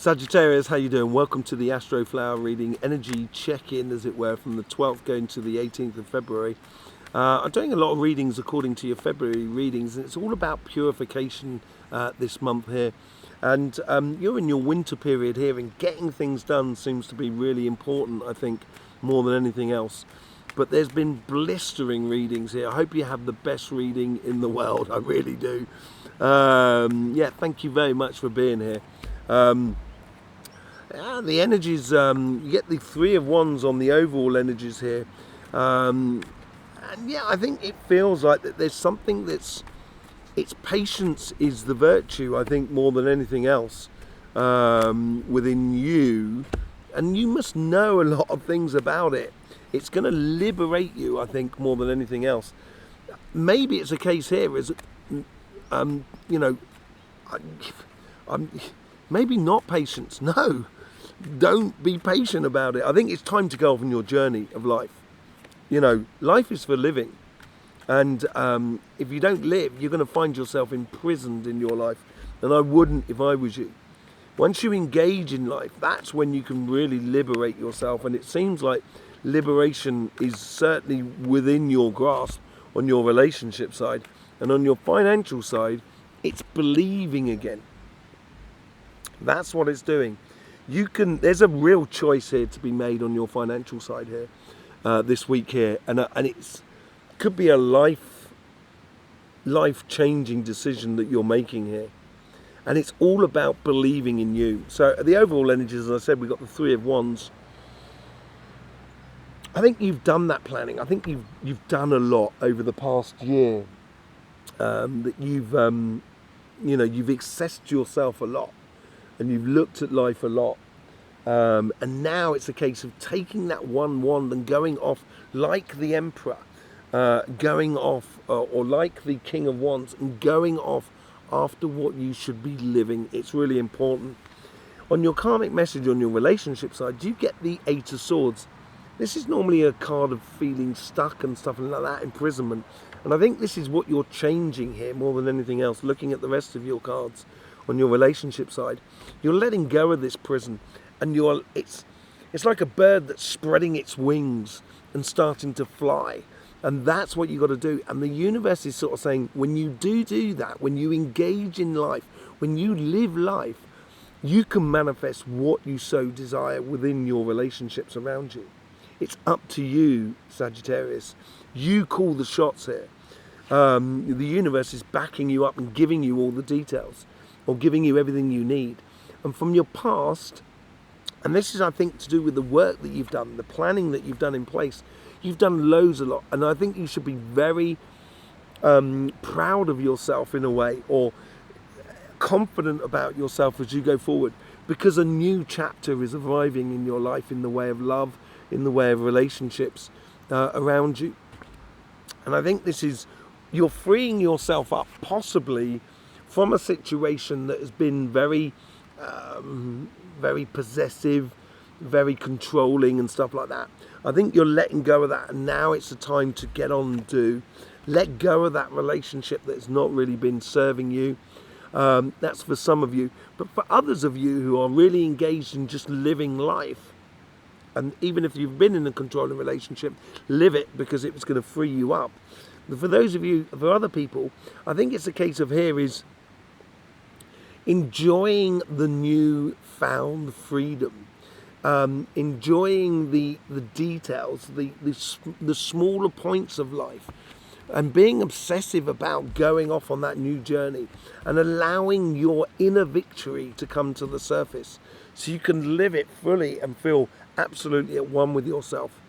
Sagittarius, how you doing? Welcome to the Astroflower reading, energy check-in as it were, from the 12th going to the 18th of February. I'm doing a lot of readings according to your February readings, and it's all about purification this month here. And you're in your winter period here, and getting things done seems to be really important, I think, more than anything else. But there's been blistering readings here. I hope you have the best reading in the world. I really do. Yeah, thank you very much for being here. The energies, you get the Three of Wands on the overall energies here. And yeah, I think it feels like that there's something it's patience is the virtue, I think, more than anything else within you. And you must know a lot of things about it. It's going to liberate you, I think, more than anything else. Maybe it's a case here is, you know, maybe not patience. No, don't be patient about it. I think it's time to go off on your journey of life. You know, life is for living. And if you don't live, you're going to find yourself imprisoned in your life. And I wouldn't if I was you. Once you engage in life, that's when you can really liberate yourself. And it seems like liberation is certainly within your grasp on your relationship side. And on your financial side, it's believing again. That's what it's doing. There's a real choice here to be made on your financial side here this week here, and it could be a life-changing decision that you're making here, and it's all about believing in you. So the overall energies, as I said, we've got the Three of Wands. I think you've done that planning. I think you've done a lot over the past year. That you've assessed yourself a lot. And you've looked at life a lot, and now it's a case of taking that one wand and going off like the Emperor, going off, or like the King of Wands, and going off after what you should be living. It's really important. On your karmic message on your relationship side, you get the Eight of Swords. This is normally a card of feeling stuck and stuff like that, imprisonment. And I think this is what you're changing here more than anything else, looking at the rest of your cards. On your relationship side, you're letting go of this prison, and it's like a bird that's spreading its wings and starting to fly, and that's what you got to do. And the universe is sort of saying, when you do that, when you engage in life, when you live life, you can manifest what you so desire within your relationships around you. It's up to you, Sagittarius. You call the shots here. The universe is backing you up and giving you all the details, or giving you everything you need. And from your past, and this is, I think, to do with the work that you've done, the planning that you've done in place, you've done loads a lot. And I think you should be very proud of yourself in a way, or confident about yourself as you go forward, because a new chapter is arriving in your life in the way of love, in the way of relationships around you. And I think this is, you're freeing yourself up possibly from a situation that has been very possessive, very controlling and stuff like that. I think you're letting go of that, and now it's the time to get on and let go of that relationship that's not really been serving you. That's for some of you. But for others of you who are really engaged in just living life, and even if you've been in a controlling relationship, live it, because it was going to free you up. But for those of you, for other people, I think it's a case of here is enjoying the new found freedom, enjoying the details, the smaller points of life, and being obsessive about going off on that new journey and allowing your inner victory to come to the surface so you can live it fully and feel absolutely at one with yourself.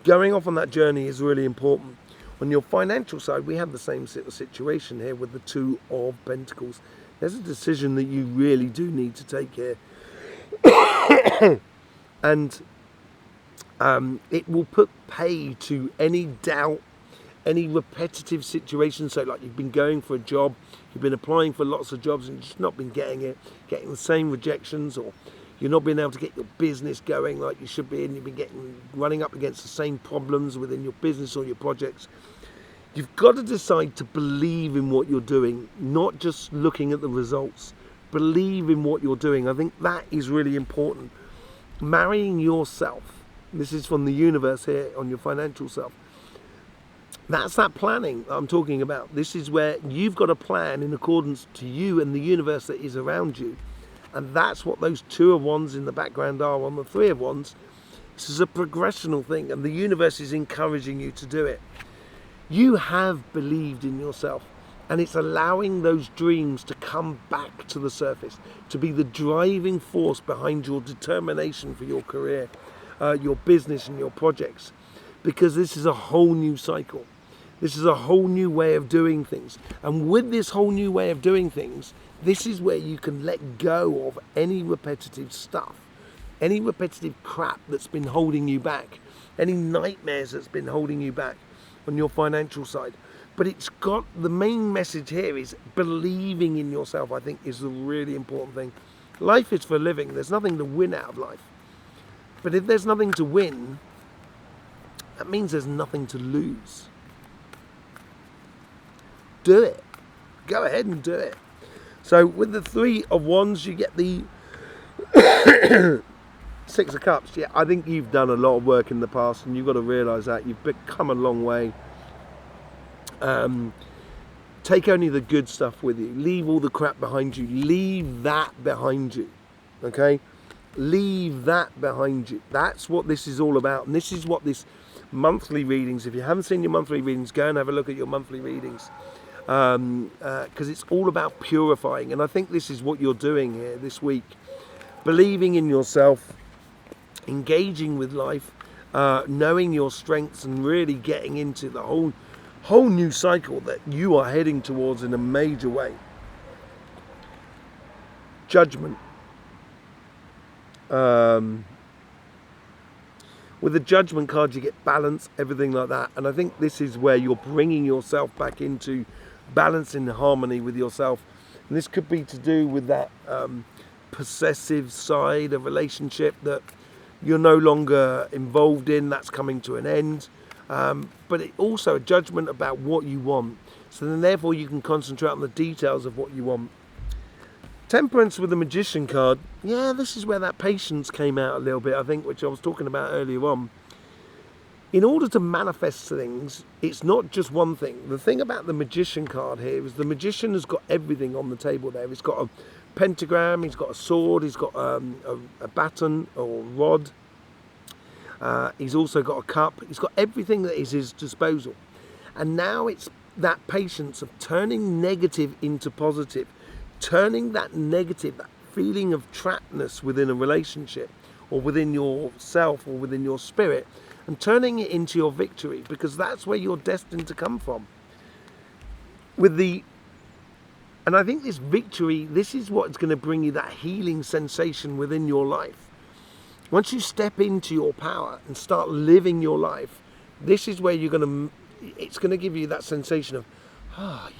Going off on that journey is really important. On your financial side, we have the same situation here with the Two of Pentacles. There's a decision that you really do need to take here. And it will put pay to any doubt, any repetitive situation. So like you've been going for a job, you've been applying for lots of jobs and just not been getting it, getting the same rejections, or you're not being able to get your business going like you should be, and you've been running up against the same problems within your business or your projects. You've got to decide to believe in what you're doing, not just looking at the results, believe in what you're doing. I think that is really important. Marrying yourself. This is from the universe here on your financial self. That's that planning that I'm talking about. This is where you've got a plan in accordance to you and the universe that is around you. And that's what those 2 of Wands in the background are on the 3 of Wands. This is a progressional thing, and the universe is encouraging you to do it. You have believed in yourself, and it's allowing those dreams to come back to the surface, to be the driving force behind your determination for your career, your business and your projects, because this is a whole new cycle. This is a whole new way of doing things. And with this whole new way of doing things, this is where you can let go of any repetitive stuff, any repetitive crap that's been holding you back, any nightmares that's been holding you back on your financial side. But it's got, the main message here is believing in yourself, I think, is the really important thing. Life is for living. There's nothing to win out of life. But if there's nothing to win, that means there's nothing to lose. Do it. Go ahead and do it. So with the 3 of Wands, you get the 6 of Cups. Yeah, I think you've done a lot of work in the past, and you've got to realise that you've come a long way. Take only the good stuff with you. Leave all the crap behind you. Leave that behind you. Okay? Leave that behind you. That's what this is all about. And this is what this monthly readings, if you haven't seen your monthly readings, go and have a look at your monthly readings. Because it's all about purifying. And I think this is what you're doing here this week. Believing in yourself, engaging with life, knowing your strengths, and really getting into the whole new cycle that you are heading towards in a major way. Judgment. With the Judgment card, you get balance, everything like that. And I think this is where you're bringing yourself back into balance and harmony with yourself. And this could be to do with that possessive side of relationship that you're no longer involved in. That's coming to an end. But it also a judgment about what you want. So then therefore you can concentrate on the details of what you want. Temperance with the Magician card. Yeah, this is where that patience came out a little bit, I think, which I was talking about earlier on. In order to manifest things, it's not just one thing. The thing about the Magician card here is the Magician has got everything on the table there. He's got a pentagram, he's got a sword, he's got a baton or rod. He's also got a cup. He's got everything that is his disposal. And now it's that patience of turning negative into positive, turning that negative, that feeling of trappedness within a relationship or within yourself or within your spirit, and turning it into your victory, because that's where you're destined to come from. And I think this victory, this is what's going to bring you that healing sensation within your life. Once you step into your power and start living your life, this is where it's going to give you that sensation of,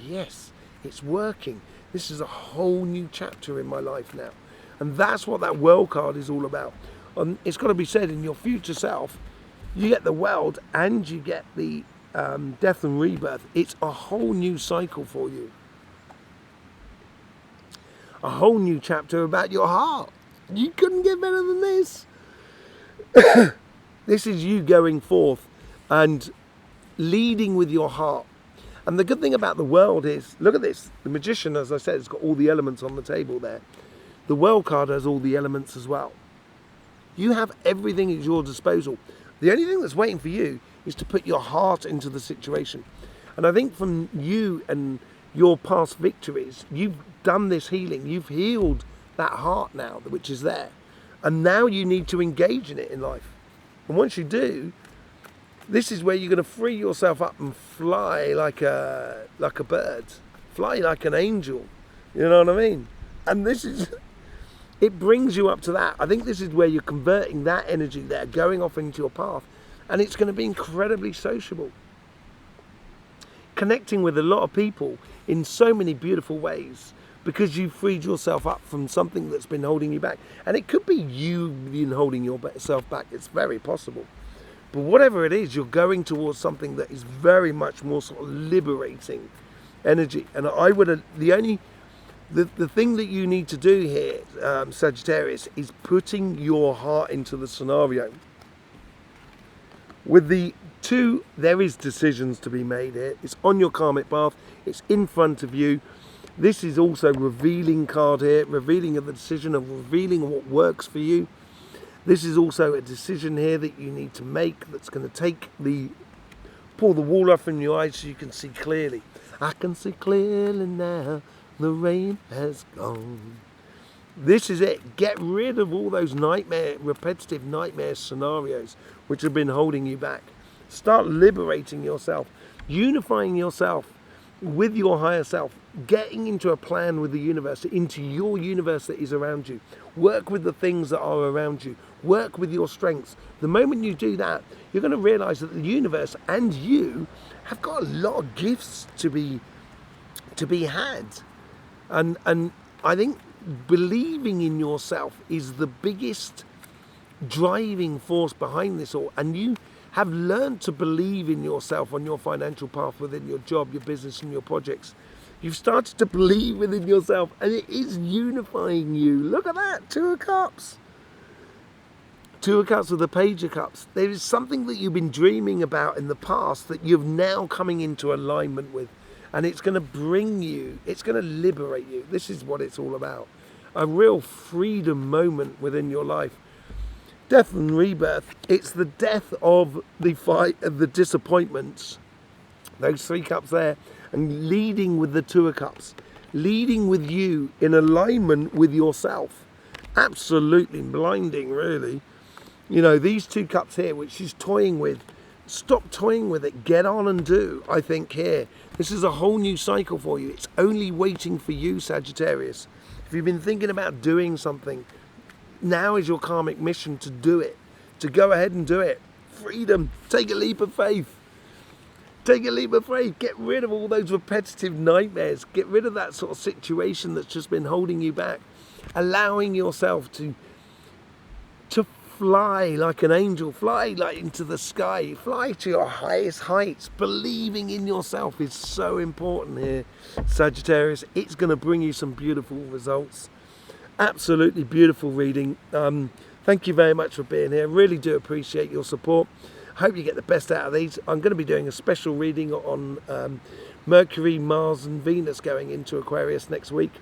yes, it's working. This is a whole new chapter in my life now. And that's what that World card is all about. It's got to be said, in your future self, you get the World and you get the death and rebirth. It's a whole new cycle for you. A whole new chapter about your heart. You couldn't get better than this. This is you going forth and leading with your heart. And the good thing about the World is, look at this. The Magician, as I said, has got all the elements on the table there. The World card has all the elements as well. You have everything at your disposal. The only thing that's waiting for you is to put your heart into the situation. And I think from you and your past victories, you've done this healing. You've healed that heart now, which is there. And now you need to engage in it in life. And once you do, this is where you're going to free yourself up and fly like a bird. Fly like an angel. You know what I mean? And it brings you up to that. I think this is where you're converting that energy there, going off into your path. And it's going to be incredibly sociable. Connecting with a lot of people in so many beautiful ways, because you freed yourself up from something that's been holding you back. And it could be you been holding yourself back. It's very possible. But whatever it is, you're going towards something that is very much more sort of liberating energy. And the only The thing that you need to do here, Sagittarius, is putting your heart into the scenario. With the 2, there is decisions to be made here. It's on your karmic path. It's in front of you. This is also revealing card here, revealing of the decision, of revealing what works for you. This is also a decision here that you need to make that's going to pull the wall off from your eyes so you can see clearly. I can see clearly now, the rain has gone. This is it. Get rid of all those repetitive nightmare scenarios which have been holding you back. Start liberating yourself, unifying yourself with your higher self, getting into a plan with the universe, into your universe that is around you. Work with the things that are around you. Work with your strengths. The moment you do that, you're going to realize that the universe and you have got a lot of gifts to be had. And I think believing in yourself is the biggest driving force behind this all. And you have learned to believe in yourself on your financial path, within your job, your business, and your projects. You've started to believe within yourself, and it is unifying you. Look at that, 2 of Cups. 2 of Cups with the Page of Cups. There is something that you've been dreaming about in the past that you're now coming into alignment with. And it's going to bring you, it's going to liberate you. This is what it's all about. A real freedom moment within your life. Death and rebirth. It's the death of the fight, of the disappointments. Those 3 cups there. And leading with the 2 of Cups. Leading with you in alignment with yourself. Absolutely blinding, really. You know, these 2 cups here, which she's toying with. Stop toying with it. Get on and do, I think, here. This is a whole new cycle for you. It's only waiting for you, Sagittarius. If you've been thinking about doing something, now is your karmic mission to do it. To go ahead and do it. Freedom. Take a leap of faith. Take a leap of faith. Get rid of all those repetitive nightmares. Get rid of that sort of situation that's just been holding you back. Allowing yourself to fly like an angel, fly like into the sky, fly to your highest heights. Believing in yourself is so important here, Sagittarius. It's going to bring you some beautiful results. Absolutely beautiful reading. Thank you very much for being here. Really do appreciate your support. Hope you get the best out of these. I'm going to be doing a special reading on Mercury, Mars and Venus going into Aquarius next week.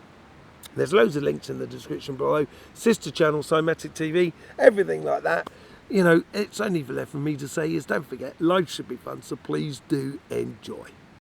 There's loads of links in the description below. Sister channel, Cymatic TV, everything like that. You know, it's only left for me to say is don't forget, life should be fun, so please do enjoy.